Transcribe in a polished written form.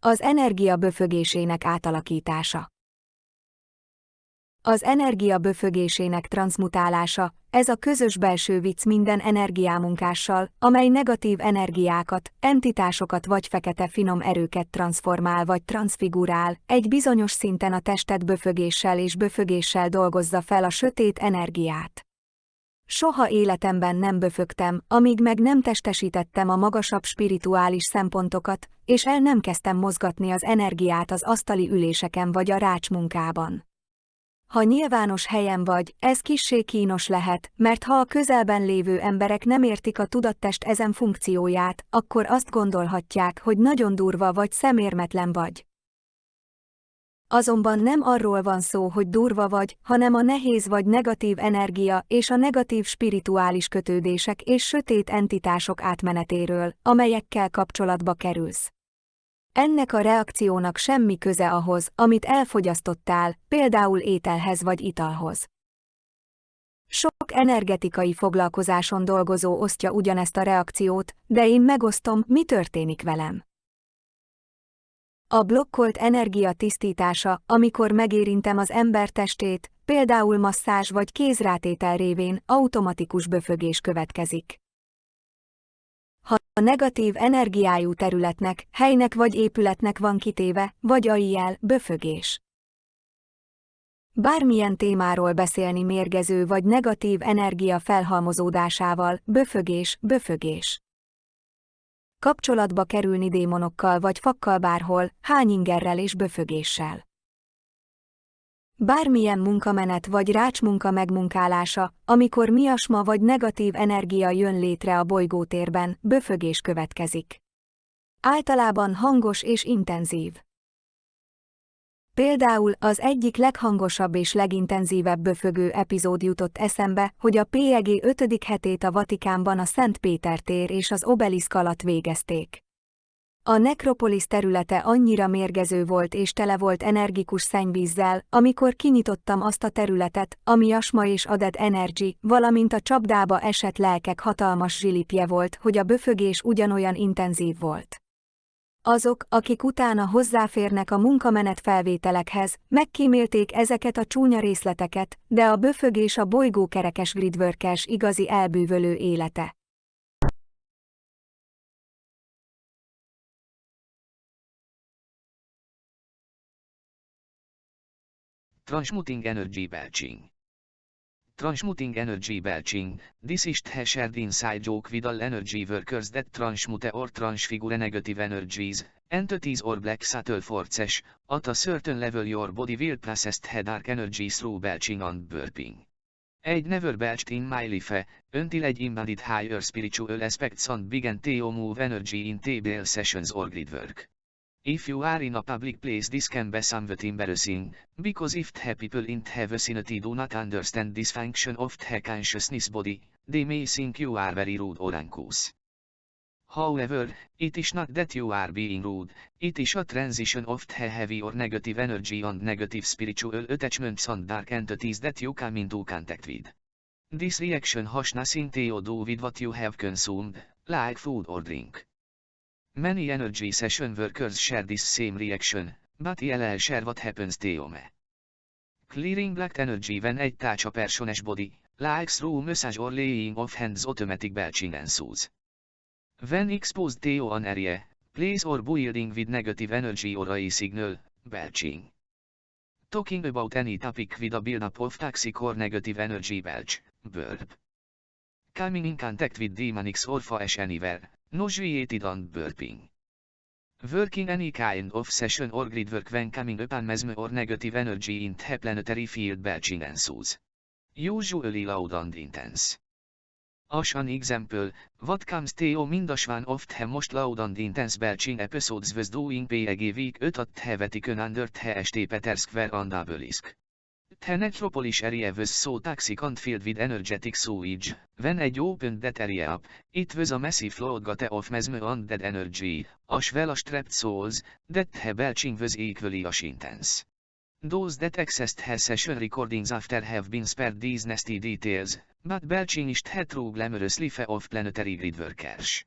Az energia böfögésének átalakítása. Az energia böfögésének transzmutálása, ez a közös belső vicc minden energiámunkással, amely negatív energiákat, entitásokat vagy fekete finom erőket transformál vagy transfigurál, egy bizonyos szinten a testet böfögéssel és böfögéssel dolgozza fel a sötét energiát. Soha életemben nem böfögtem, amíg meg nem testesítettem a magasabb spirituális szempontokat, és el nem kezdtem mozgatni az energiát az asztali üléseken vagy a rácsmunkában. Ha nyilvános helyen vagy, ez kissé kínos lehet, mert ha a közelben lévő emberek nem értik a tudattest ezen funkcióját, akkor azt gondolhatják, hogy nagyon durva vagy szemérmetlen vagy. Azonban nem arról van szó, hogy durva vagy, hanem a nehéz vagy negatív energia és a negatív spirituális kötődések és sötét entitások átmenetéről, amelyekkel kapcsolatba kerülsz. Ennek a reakciónak semmi köze ahhoz, amit elfogyasztottál, például ételhez vagy italhoz. Sok energetikai foglalkozáson dolgozó osztja ugyanezt a reakciót, de én megosztom, mi történik velem. A blokkolt energia tisztítása, amikor megérintem az ember testét, például masszázs vagy kézrátétel révén, automatikus böfögés következik. Ha a negatív energiájú területnek, helynek vagy épületnek van kitéve, vagy AI-jel, böfögés. Bármilyen témáról beszélni mérgező vagy negatív energia felhalmozódásával, böfögés. Kapcsolatba kerülni démonokkal vagy fakkal bárhol, hányingerrel és böfögéssel. Bármilyen munkamenet vagy rácsmunka megmunkálása, amikor miasma vagy negatív energia jön létre a bolygótérben, böfögés következik. Általában hangos és intenzív. Például az egyik leghangosabb és legintenzívebb böfögő epizód jutott eszembe, hogy a PEG 5. hetét a Vatikánban a Szent Péter tér és az obeliszk alatt végezték. A nekropolisz területe annyira mérgező volt és tele volt energikus szennyvízzel, amikor kinyitottam azt a területet, a miasma és a dead energy, valamint a csapdába esett lelkek hatalmas zsilipje volt, hogy a böfögés ugyanolyan intenzív volt. Azok, akik utána hozzáférnek a munkamenet felvételekhez, megkímélték ezeket a csúnya részleteket, de a böfögés a bolygókerekes gridworkers igazi elbűvölő élete. Transmuting energy belching. Transmuting energy belching. This is the shared inside joke with all energy workers that transmute or transfigure negative energies, entities or black subtle forces. At a certain level your body will process the dark energy through belching and burping. I'd never belched in my life, until I embodied higher spiritual aspects and began to move energy in table sessions or grid work. If you are in a public place, this can be somewhat embarrassing, because if the people in the vicinity do not understand this function of the consciousness body, they may think you are very rude or uncouth. However, it is not that you are being rude, it is a transition of the heavy or negative energy and negative spiritual attachments and dark entities that you come into contact with. This reaction has nothing to do with what you have consumed, like food or drink. Many energy session workers share this same reaction, but I'll share what happens to me. Clearing black energy when I touch a person's body, like through massage or laying of hands, automatic belching ensues. When exposed to an area, place or building with negative energy or a signal, belching. Talking about any topic with a buildup of toxic or negative energy, belch, burp. Coming in contact with demonics or fish anywhere, nauseated and burping. Working any kind of session or grid work when coming upon mesmer or negative energy in the planetary field, belching ensues. Usually loud and intense. As an example, what comes to mind as one of the most loud and intense belching episodes was doing PEG week 5 at the Vatican under the St. Peter's Square and obelisk. The necropolis area was so toxic and filled with energetic sewage. When I opened that area up, it was a massive floodgate of mesmer and dead energy, as well as trapped souls, that the belching was equally as intense. Those that accessed her session recordings after have been spared these nasty details, but belching is the true glamorous life of planetary grid workers.